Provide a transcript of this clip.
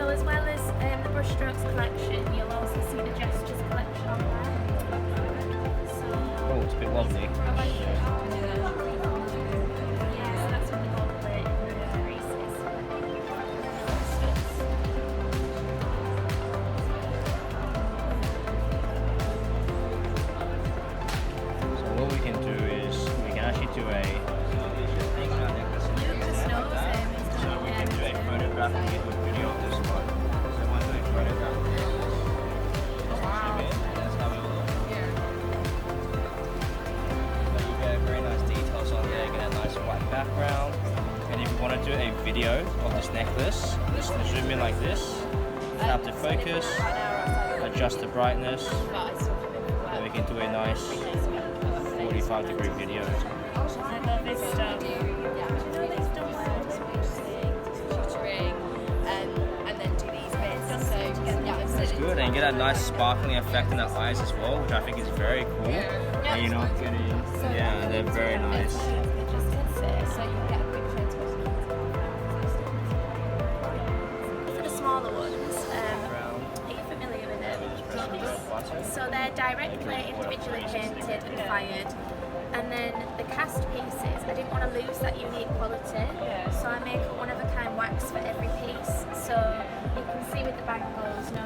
So as well as the brushstrokes collection, you'll also see the gestures collection on there. So, Oh, it's a bit wobbly. yeah, so that's what the gold plate creases. So what we can do is we can actually do a Lucas knows him. so we can do a photographic video of this one. So I want to do a photograph. Zoom in, and that's how it will look. So you get very nice details on there, get a nice white background. And if you want to do a video of this necklace, just zoom in like this, tap the focus, adjust the brightness, and we can do a nice 45-degree video. I love his stuff. And then do these bits. So That's good, and you get a nice sparkling effect in the eyes as well, which I think is very cool. And you're not getting, yeah, they're very nice. So you get a quick photo. For the smaller ones, are you familiar with them? So they're directly individually painted and fired. And then the cast pieces, I didn't want to lose that unique quality, so I make a one-of-a-kind wax for every piece. So you can see with the bangles, no